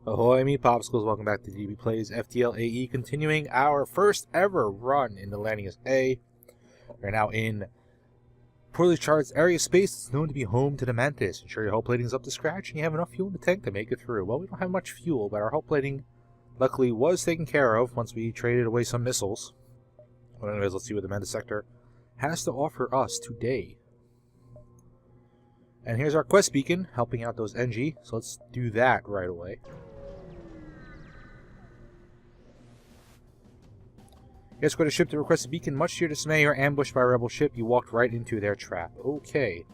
Ahoy, me Popsicles, welcome back to DB Plays FTL AE, continuing our first ever run in the Lanius A. We're now in poorly charged area space that's known to be home to the Mantis. Ensure your hull plating is up to scratch and you have enough fuel in the tank to make it through. Well, we don't have much fuel, but our hull plating luckily was taken care of once we traded away some missiles. Well, anyways, let's see what the Mantis sector has to offer us today. And here's our quest beacon, helping out those NG, so let's do that right away. Escort a ship to request a beacon. Much to your dismay, you're ambushed by a rebel ship. You walked right into their trap. Okay.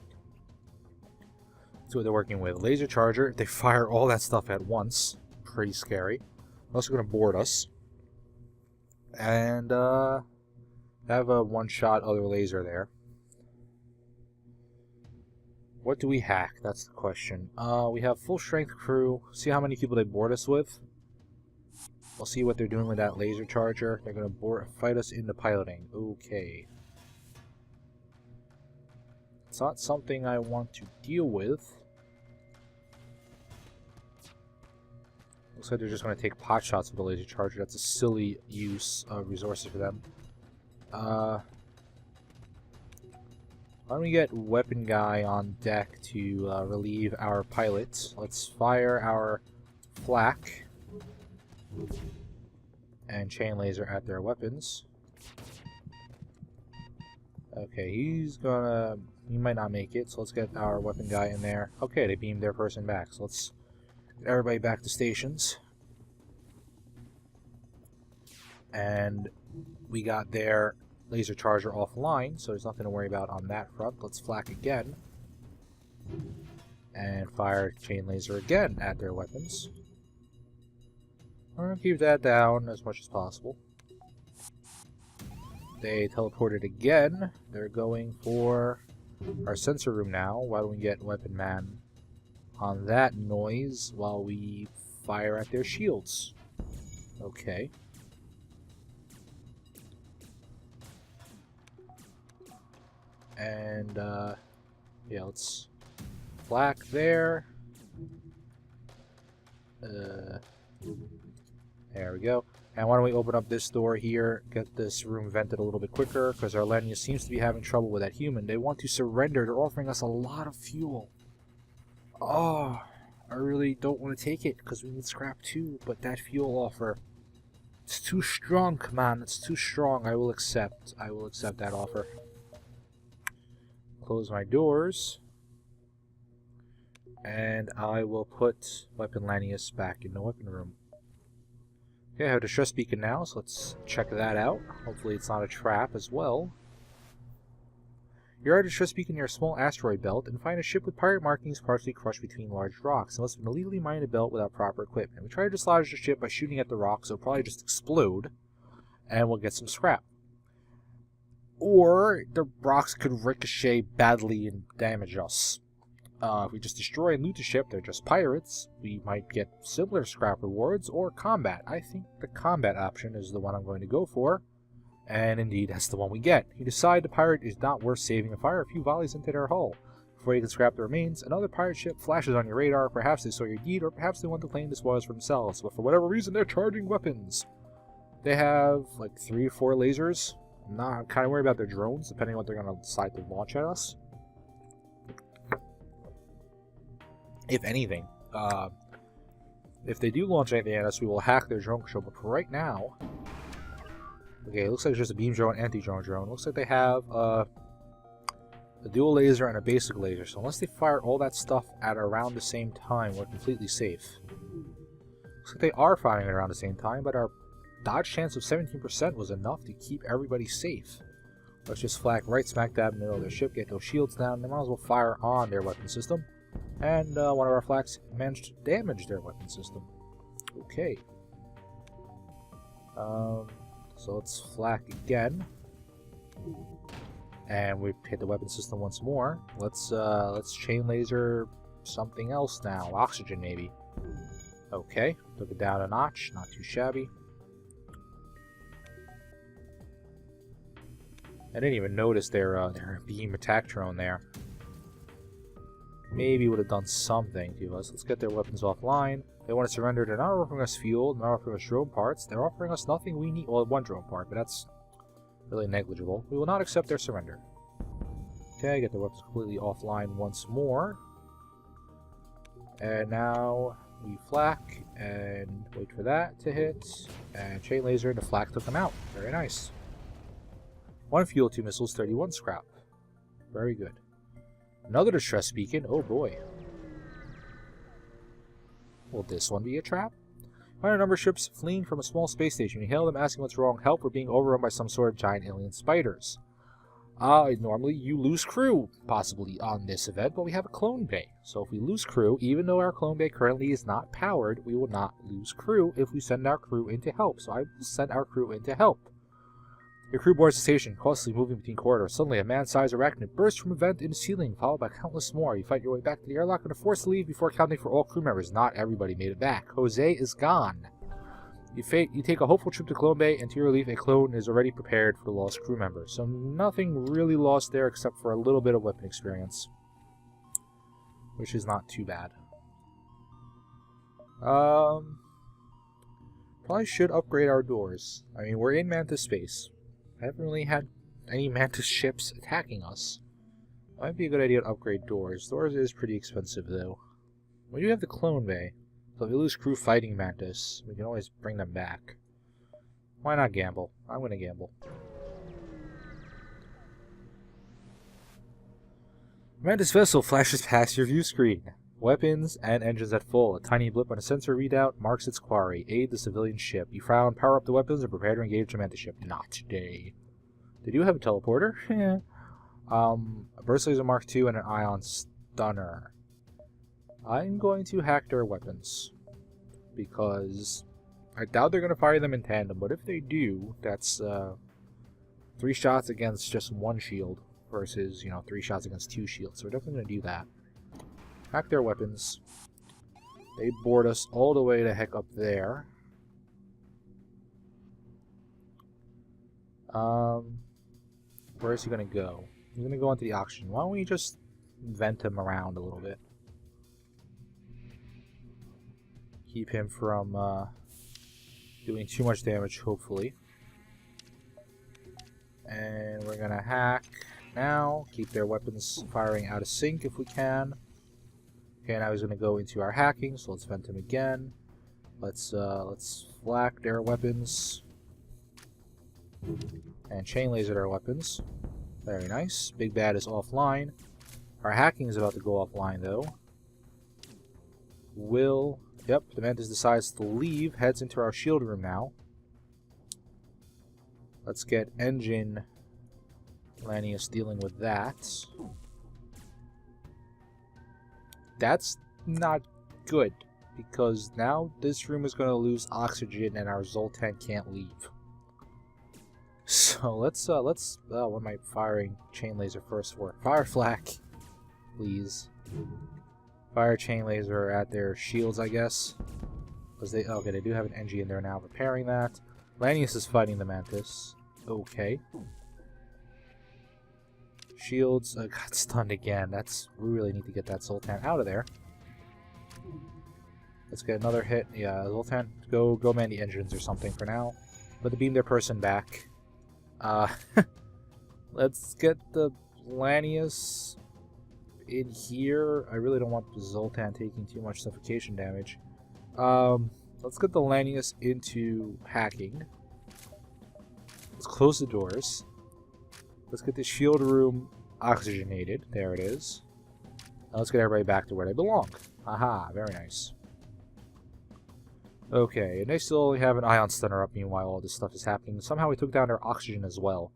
That's what they're working with. Laser charger. They fire all that stuff at once. Pretty scary. They're also going to board us. And, have a one-shot other laser there. What do we hack? That's the question. We have full-strength crew. See how many people they board us with? We'll see what they're doing with that laser charger. They're going to fight us into piloting. Okay. It's not something I want to deal with. Looks like they're just going to take pot shots with the laser charger. That's a silly use of resources for them. Why don't we get weapon guy on deck to relieve our pilots? Let's fire our flak and chain laser at their weapons. Okay, he might not make it, so let's get our weapon guy in there. Okay, they beamed their person back, so let's get everybody back to stations. And we got their laser charger offline, so there's nothing to worry about on that front. Let's flak again and fire chain laser again at their weapons. We're going to keep that down as much as possible. They teleported again. They're going for our sensor room now. Why don't we get weapon man on that noise while we fire at their shields? Okay. And, yeah, let's flak there. There we go. And why don't we open up this door here, get this room vented a little bit quicker, because our Lanius seems to be having trouble with that human. They want to surrender. They're offering us a lot of fuel. Oh, I really don't want to take it, because we need scrap too, but that fuel offer, it's too strong, man. It's too strong. I will accept that offer. Close my doors. And I will put Weapon Lanius back in the weapon room. Okay, I have a distress beacon now, so let's check that out. Hopefully it's not a trap as well. You're at a distress beacon near a small asteroid belt and find a ship with pirate markings partially crushed between large rocks. It must have been illegally mined a belt without proper equipment. We try to dislodge the ship by shooting at the rocks, so it'll probably just explode, and we'll get some scrap. Or the rocks could ricochet badly and damage us. If we just destroy and loot the ship, they're just pirates, we might get similar scrap rewards, or combat. I think the combat option is the one I'm going to go for, and indeed that's the one we get. You decide the pirate is not worth saving and fire a few volleys into their hull. Before you can scrap the remains, another pirate ship flashes on your radar. Perhaps they saw your deed, or perhaps they want to claim the spoils for themselves, but for whatever reason they're charging weapons. They have like 3 or 4 lasers. I'm kind of worried about their drones, depending on what they're going to decide to launch at us. If anything, if they do launch anything at us, we will hack their drone control. But for right now, okay, it looks like it's just a beam drone, anti-drone drone. It looks like they have a dual laser and a basic laser. So unless they fire all that stuff at around the same time, we're completely safe. Looks like they are firing it around the same time, but our dodge chance of 17% was enough to keep everybody safe. Let's just flak right smack dab in the middle of their ship, get those shields down. They might as well fire on their weapon system. And one of our flaks managed to damage their weapon system. Okay. So let's flak again. And we hit the weapon system once more. Let's chain laser something else now. Oxygen, maybe. Okay. Took it down a notch. Not too shabby. I didn't even notice their beam attack drone there. maybe would have done something to us. Let's get their weapons offline. They want to surrender. They're not offering us fuel. They're not offering us drone parts. They're offering us nothing we need. Well, one drone part, but that's really negligible. We will not accept their surrender. Okay, get the weapons completely offline once more. And now we flak and wait for that to hit. And chain laser and the flak took them out. Very nice. 1 fuel, 2 missiles, 31 scrap. Very good. Another distress beacon. Oh boy. Will this one be a trap? Find a number of ships fleeing from a small space station. You hail them asking what's wrong. Help, we're being overrun by some sort of giant alien spiders. Normally you lose crew, possibly, on this event, but we have a clone bay. So if we lose crew, even though our clone bay currently is not powered, we will not lose crew if we send our crew in to help. So I will send our crew in to help. Your crew boards the station, cautiously moving between corridors. Suddenly, a man-sized arachnid bursts from a vent in the ceiling, followed by countless more. You fight your way back to the airlock and are forced to leave before counting for all crew members. Not everybody made it back. Jose is gone. You take a hopeful trip to Clone Bay, and to your relief, a clone is already prepared for the lost crew member. So nothing really lost there except for a little bit of weapon experience, which is not too bad. Probably should upgrade our doors. I mean, we're in Mantis space. I haven't really had any Mantis ships attacking us. Might be a good idea to upgrade doors. Doors is pretty expensive, though. We do have the Clone Bay. So if we lose crew fighting Mantis, we can always bring them back. Why not gamble? I'm going to gamble. Mantis vessel flashes past your view screen. Weapons and engines at full. A tiny blip on a sensor readout marks its quarry. Aid the civilian ship. You found power up the weapons and prepare to engage the Mantis ship. Not today. They do have a teleporter. A burst laser Mark II and an ion stunner. I'm going to hack their weapons because I doubt they're going to fire them in tandem, but if they do, that's 3 shots against just 1 shield versus, 3 shots against 2 shields. So we're definitely going to do that. Hack their weapons. They board us all the way the heck up there. Where is he going to go? He's going to go into the oxygen. Why don't we just vent him around a little bit? Keep him from doing too much damage, hopefully. And we're going to hack now. Keep their weapons firing out of sync if we can. Okay, now he's going to go into our hacking, so let's vent him again. Let's flak their weapons. And chain laser their weapons. Very nice. Big Bad is offline. Our hacking is about to go offline, though. Yep, the Mantis decides to leave, heads into our shield room now. Let's get engine Lanius dealing with that. That's not good, because now this room is going to lose oxygen and our Zoltan can't leave. So let's what am I firing chain laser first for? Fire flak, please. Fire chain laser at their shields, I guess. Because they do have an NG in there now repairing that. Lanius is fighting the Mantis. Okay. Shields got stunned again. We really need to get that Zoltan out of there. Let's get another hit. Yeah, Zoltan, go man the engines or something for now. Let the beam their person back. Let's get the Lanius in here. I really don't want the Zoltan taking too much suffocation damage. Let's get the Lanius into hacking. Let's close the doors. Let's get the shield room oxygenated. There it is. Now let's get everybody back to where they belong. Aha, very nice. Okay, and they still only have an ion stunner up meanwhile all this stuff is happening. Somehow we took down their oxygen as well.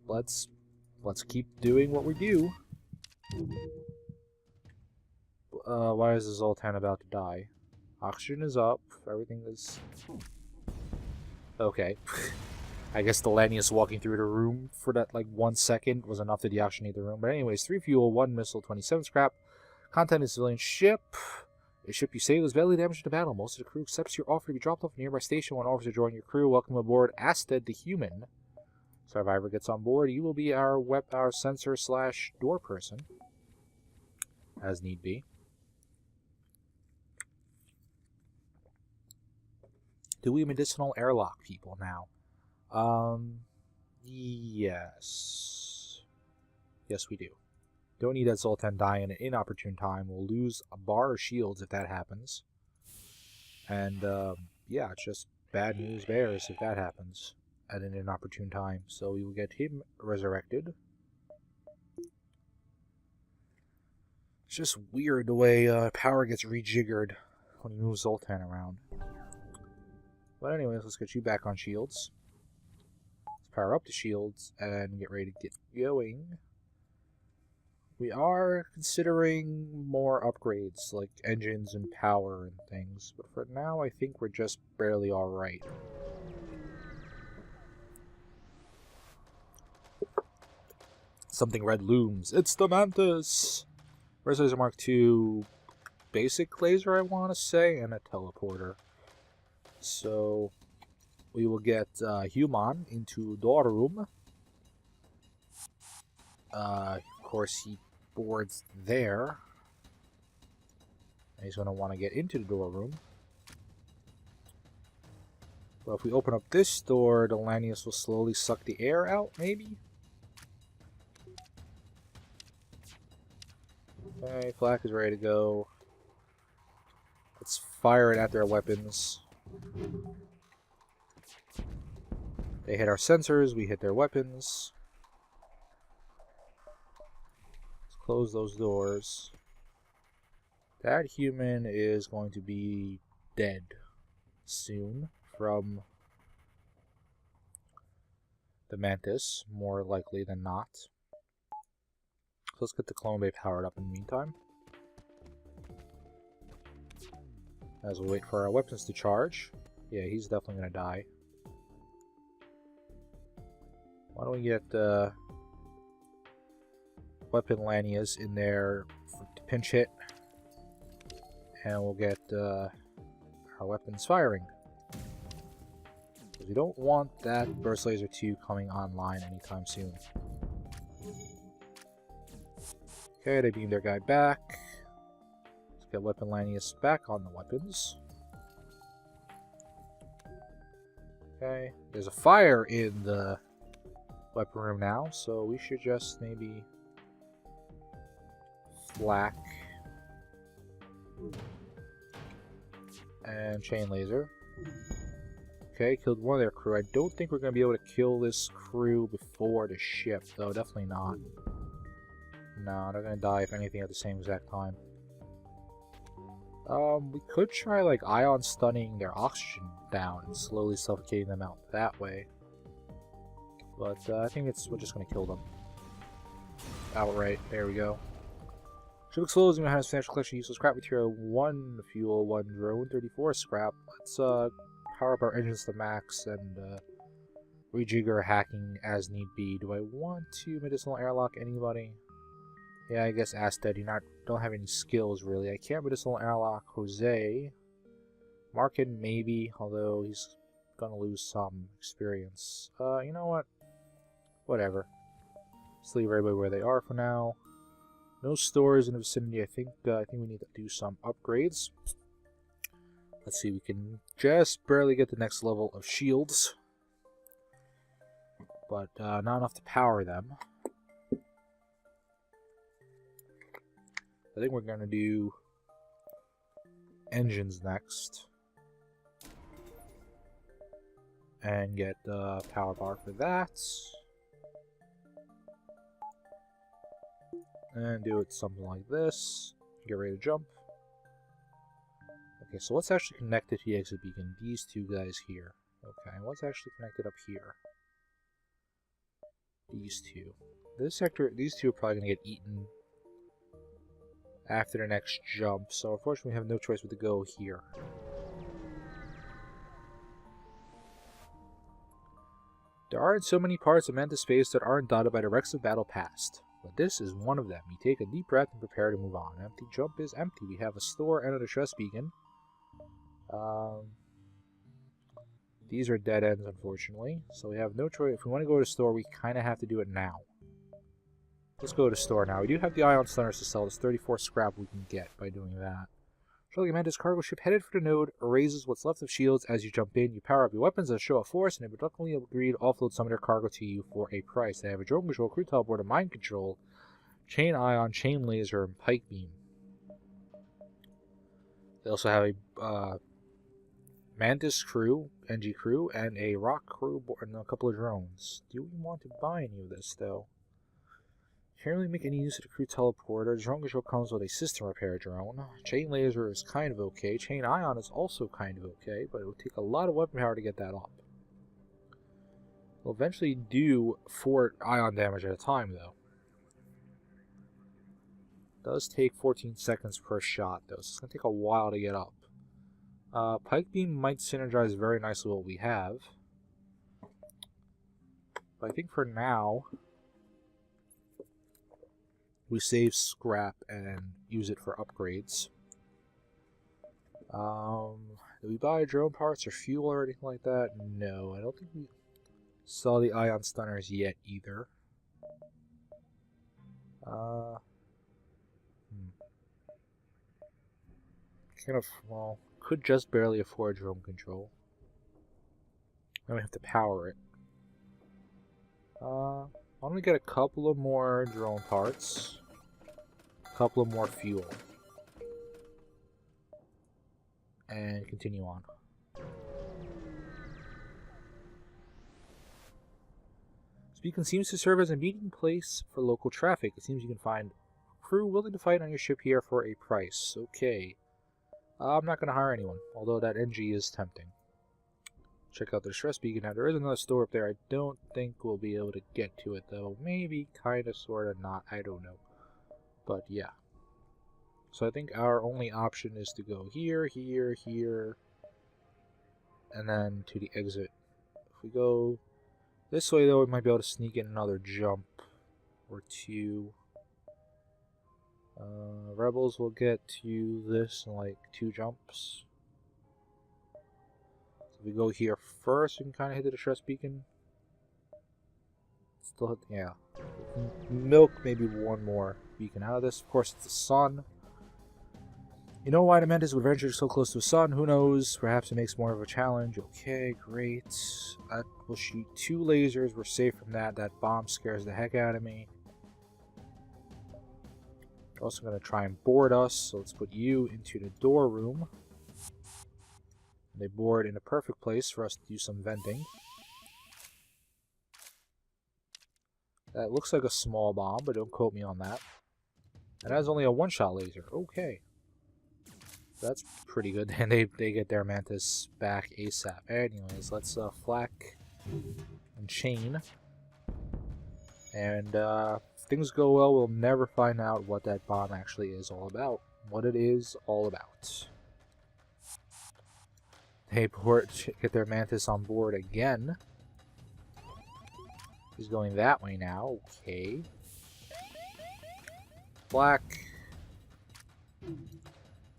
Let's keep doing what we do. Why is the Zoltan about to die? Oxygen is up. Everything is... Okay. I guess the Lanius walking through the room for that, 1 second was enough to deoxygenate the room. But anyways, 3 fuel, 1 missile, 27 scrap. Content is civilian ship. A ship you saved was badly damaged in the battle. Most of the crew accepts your offer to be dropped off a nearby station. One offers to join your crew. Welcome aboard Asted the Human. Survivor gets on board. You will be our sensor/door person. as need be. Do we medicinal airlock people now? Yes. Yes, we do. Don't need that Zoltan die in an inopportune time. We'll lose a bar of shields if that happens. And, yeah, it's just bad news bears if that happens at an inopportune time. So we will get him resurrected. It's just weird the way power gets rejiggered when you move Zoltan around. But anyways, let's get you back on shields. Let's power up the shields and get ready to get going. We are considering more upgrades, like engines and power and things. But for now, I think we're just barely alright. Something red looms. It's the Mantis! Res Laser Mark II basic laser, I want to say, and a teleporter. So we will get Human into door room. Of course, he boards there. And he's going to want to get into the door room. Well, if we open up this door, the Lanius will slowly suck the air out, maybe? Okay, flak is ready to go. Let's fire it at their weapons. They hit our sensors, we hit their weapons. Let's close those doors. That human is going to be dead soon from the Mantis, more likely than not. So let's get the clone bay powered up in the meantime. As we wait for our weapons to charge. Yeah, he's definitely going to die. Why don't we get weapon Lanias in there to pinch hit. And we'll get our weapons firing. Because we don't want that Burst Laser 2 coming online anytime soon. Okay, they beam their guy back. Let's get Weapon Lanius back on the weapons. Okay, there's a fire in the weapon room now, so we should just maybe flak and chain laser. Okay, killed one of their crew. I don't think we're going to be able to kill this crew before the ship, though. Definitely not. No, they're going to die, if anything, at the same exact time. We could try, like, ion stunning their oxygen down and slowly suffocating them out that way. But I think we're just going to kill them outright. There we go. Ship explodes and has substantial collection of useless scrap material. 1 fuel, 1 drone, 34 scrap. Let's power up our engines to max and rejigger hacking as need be. Do I want to medicinal airlock anybody? Yeah, I guess Asted, you don't have any skills really. I can't medicinal airlock Jose. Markin maybe, although he's gonna lose some experience. You know what? Whatever. Just leave everybody where they are for now. No stores in the vicinity. I think we need to do some upgrades. Let's see, we can just barely get the next level of shields, but not enough to power them. I think we're gonna do engines next, and get the power bar for that. And do it something like this. Get ready to jump. Okay, so what's actually connected to the exit beacon? These two guys here. Okay, what's actually connected up here? These two. This sector, these two are probably going to get eaten after the next jump, so unfortunately we have no choice but to go here. There aren't so many parts of Mantis space that aren't dotted by the wrecks of battle past. But this is one of them. You take a deep breath and prepare to move on. Empty jump is empty. We have a store and a distress beacon. These are dead ends, unfortunately. So we have no choice. If we want to go to the store, we kind of have to do it now. Let's go to store now. We do have the ion stunners to sell. There's 34 scrap we can get by doing that. Shortly, Mantis cargo ship headed for the node erases what's left of shields as you jump in. You power up your weapons as a show of force, and they reluctantly agree to offload some of their cargo to you for a price. They have a drone control, crew teleport, a mind control, chain ion, chain laser, and pike beam. They also have a Mantis crew, NG crew, and a rock crew, and a couple of drones. Do we want to buy any of this, though? Can't really make any use of the crew teleporter. Drone control comes with a system repair drone. Chain laser is kind of okay. Chain ion is also kind of okay, but it will take a lot of weapon power to get that up. It'll eventually do 4 ion damage at a time, though. It does take 14 seconds per shot, though, so it's going to take a while to get up. Pike beam might synergize very nicely with what we have. But I think for now, we save scrap and use it for upgrades. Do we buy drone parts or fuel or anything like that? No, I don't think we saw the ion stunners yet either. Kind of, well, could just barely afford drone control. Then we have to power it. Why don't we get a couple of more drone parts? A couple of more fuel. And continue on. This beacon seems to serve as a meeting place for local traffic. It seems you can find crew willing to fight on your ship here for a price. Okay. I'm not going to hire anyone, although that NG is tempting. Check out the distress beacon. Now, there is another store up there. I don't think we'll be able to get to it, though. Maybe, kind of, sort of, not. I don't know. But, yeah. So I think our only option is to go here, here, here, and then to the exit. If we go this way, though, we might be able to sneak in another jump or two. Rebels will get to this in like 2 jumps. So if we go here first, we can kind of hit the distress beacon. Still hit, yeah. Milk maybe one more beacon out of this. Of course, it's the sun. You know why the Mantis would venture so close to the sun? Who knows? Perhaps it makes more of a challenge. Okay, great. That will shoot 2 lasers. We're safe from that. That bomb scares the heck out of me. They're also going to try and board us, so let's put you into the door room. They board in a perfect place for us to do some venting. That looks like a small bomb, but don't quote me on that. It has only a 1-shot laser. Okay. That's pretty good. And they get their Mantis back ASAP. Anyways, let's flak and chain. And if things go well, we'll never find out what that bomb actually is all about. What it is all about. They get their Mantis on board again. He's going that way now. Okay. Black.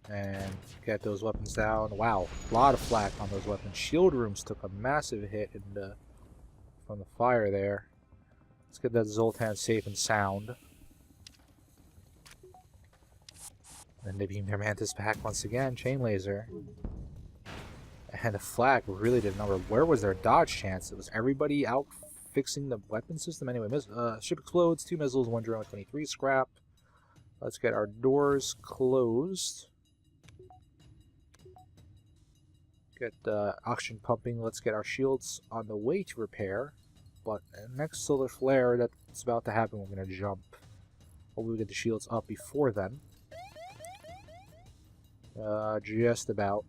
And get those weapons down. Wow, a lot of flak on those weapons. Shield rooms took a massive hit from the fire there. Let's get that Zoltan safe and sound. Then they beam their Mantis back once again. Chain laser. And the flak really did a number. Where was their dodge chance? It was everybody out fixing the weapon system. Anyway, ship explodes. 2 missiles, 1 drone, 23 scrap. Let's get our doors closed. Get oxygen pumping. Let's get our shields on the way to repair. But next solar flare that's about to happen, we're going to jump. Hopefully we get the shields up before then. Just about.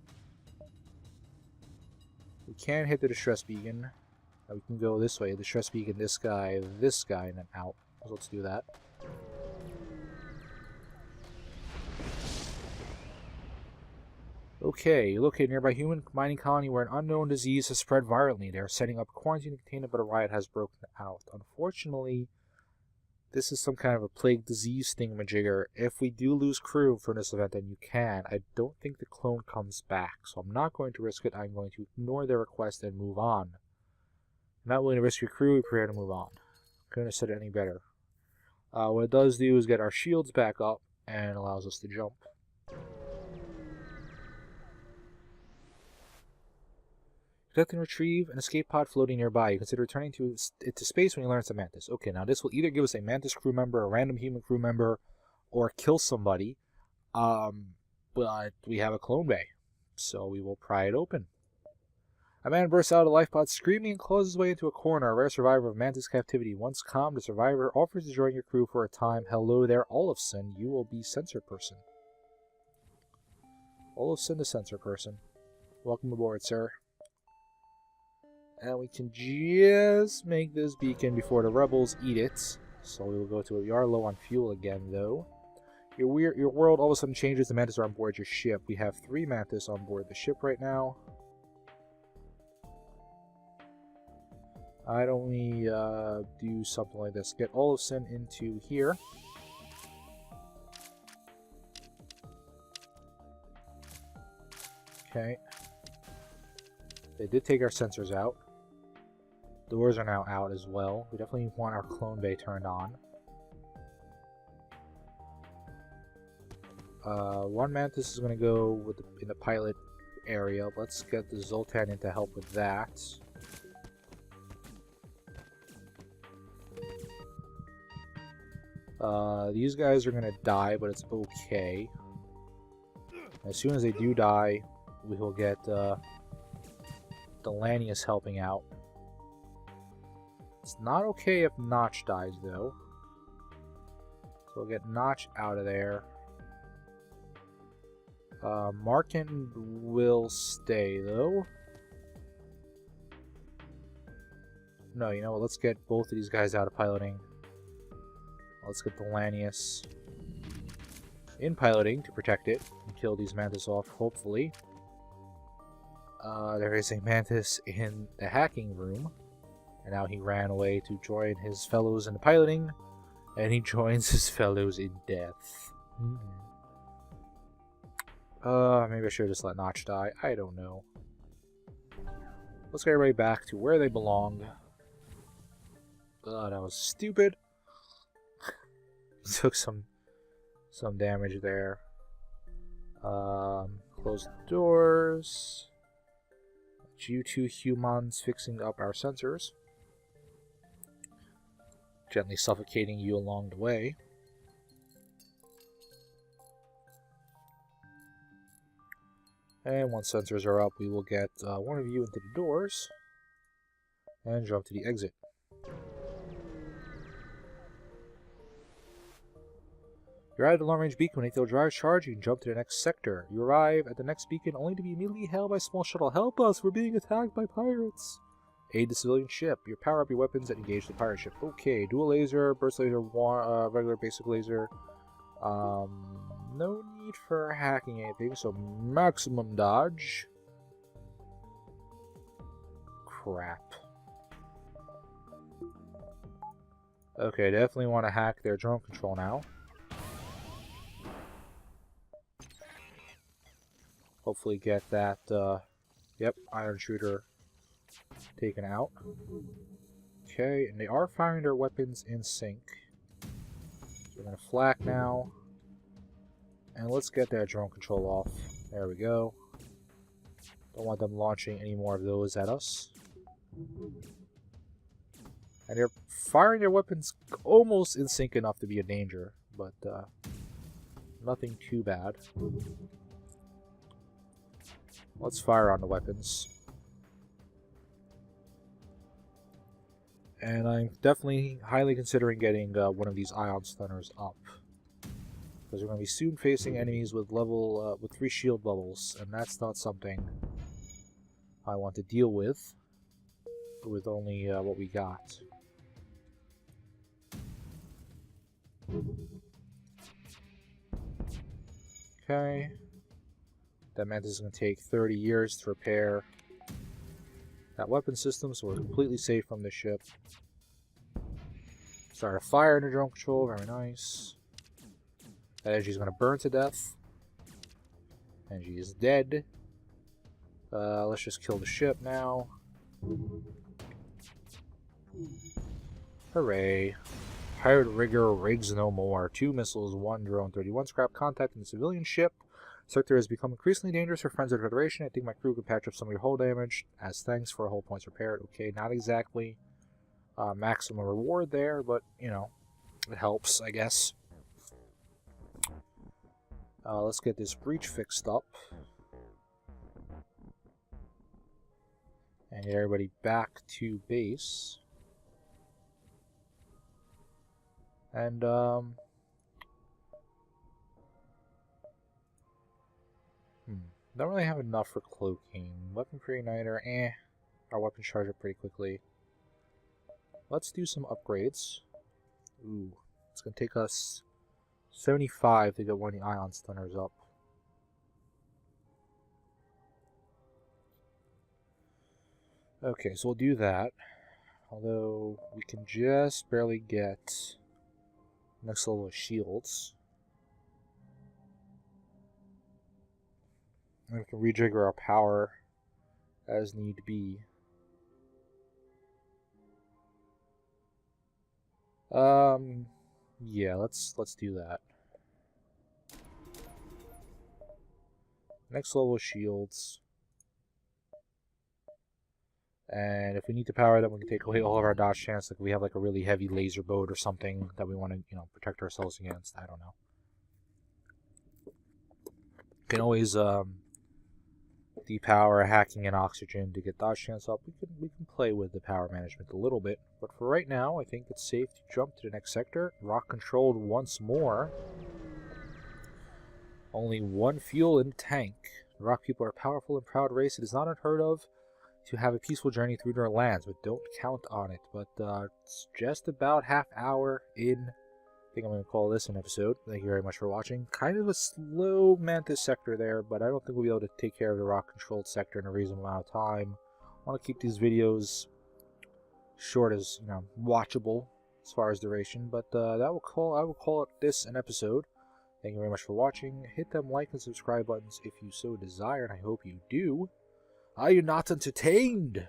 We can hit the distress beacon. We can go this way. Distress beacon, this guy, and then out. So let's do that. Okay, located nearby human mining colony where an unknown disease has spread virulently. They are setting up a quarantine containment, but a riot has broken out. Unfortunately, this is some kind of a plague disease thingamajigger. If we do lose crew for this event, then you can. I don't think the clone comes back, so I'm not going to risk it. I'm going to ignore their request and move on. I'm not willing to risk your crew. We prepare to move on. Couldn't have said it any better. What it does do is get our shields back up and allows us to jump. Detect and retrieve an escape pod floating nearby. You consider returning it to space when you learn it's a Mantis. Okay, now this will either give us a Mantis crew member, a random human crew member, or kill somebody. But we have a clone bay, so we will pry it open. A man bursts out of the life pod screaming and claws his way into a corner. A rare survivor of Mantis captivity. Once calmed, the survivor offers to join your crew for a time. Hello there, Olafson. You will be sensor person. Olafson the sensor person. Welcome aboard, sir. And we can just make this beacon before the rebels eat it. So we will go to it. We are low on fuel again, though. Your world all of a sudden changes. The Mantis are on board your ship. We have 3 Mantis on board the ship right now. Why don't we do something like this? Get Olafson into here. Okay. They did take our sensors out. Doors are now out as well. We definitely want our clone bay turned on. One Mantis is going to go with in the pilot area. Let's get the Zoltan in to help with that. These guys are going to die, but it's okay. As soon as they do die, we will get Delanius helping out. It's not okay if Notch dies, though. So we'll get Notch out of there. Markin will stay, though. No, you know what? Let's get both of these guys out of piloting. Let's get Delanius in piloting to protect it and kill these Mantis off, hopefully. There is a Mantis in the hacking room. And now he ran away to join his fellows in the piloting. And he joins his fellows in death. Maybe I should have just let Notch die. I don't know. Let's get everybody back to where they belong. That was stupid. Took some damage there. Close the doors. You 2 humans fixing up our sensors. Gently suffocating you along the way. And once sensors are up, we will get one of you into the doors and jump to the exit. You're at the long-range beacon. When ATL drives charge, you can jump to the next sector. You arrive at the next beacon only to be immediately hailed by a small shuttle. Help us! We're being attacked by pirates! Aid the civilian ship. You power up your weapons and engage the pirate ship. Okay, dual laser, burst laser, regular basic laser. No need for hacking anything, so maximum dodge. Crap. Okay, definitely want to hack their drone control now. Hopefully get that, yep, iron shooter taken out. Okay, and they are firing their weapons in sync. So we're going to flak now. And let's get that drone control off. There we go. Don't want them launching any more of those at us. And they're firing their weapons almost in sync enough to be a danger, but nothing too bad. Let's fire on the weapons. And I'm definitely highly considering getting one of these ion stunners up. Because we're going to be soon facing enemies with with 3 shield bubbles, and that's not something I want to deal with only what we got. Okay. That Mantis is going to take 30 years to repair that weapon system, so we're completely safe from the ship. Start a fire under drone control, very nice. That energy is going to burn to death. Energy is dead. Let's just kill the ship now. Hooray. Pirate rigger rigs no more. 2 missiles, 1 drone, 31 scrap. Contacting the civilian ship. Sector has become increasingly dangerous for Friends of the Federation. I think my crew could patch up some of your hull damage. As thanks for hull points repaired. Okay, not exactly maximum reward there, but, you know, it helps, I guess. Let's get this breach fixed up. And get everybody back to base. And, don't really have enough for cloaking. Weapon pre-igniter, Our weapons charge up pretty quickly. Let's do some upgrades. Ooh, it's going to take us 75 to get one of the ion stunners up. Okay, so we'll do that. Although, we can just barely get next level of shields. And we can rejigger our power as need be. Yeah, let's do that. Next level shields. And if we need to power them, we can take away all of our dodge chance. Like we have like a really heavy laser boat or something that we want to, you know, protect ourselves against. I don't know. You can always depower hacking and oxygen to get dodge chance up. We can play with the power management a little bit, but for right now, I think it's safe to jump to the next sector. Rock controlled once more. Only 1 fuel in the tank. The Rock people are a powerful and proud race. It is not unheard of to have a peaceful journey through their lands, but don't count on it. But it's just about half hour in. I think I'm going to call this an episode. Thank you very much for watching. Kind of a slow Mantis sector there, but I don't think we'll be able to take care of the rock-controlled sector in a reasonable amount of time. I want to keep these videos short as, you know, watchable as far as duration, but I will call this an episode. Thank you very much for watching. Hit them like and subscribe buttons if you so desire, and I hope you do. Are you not entertained?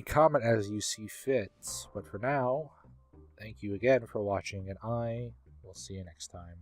Comment as you see fit. But for now, thank you again for watching, and I will see you next time.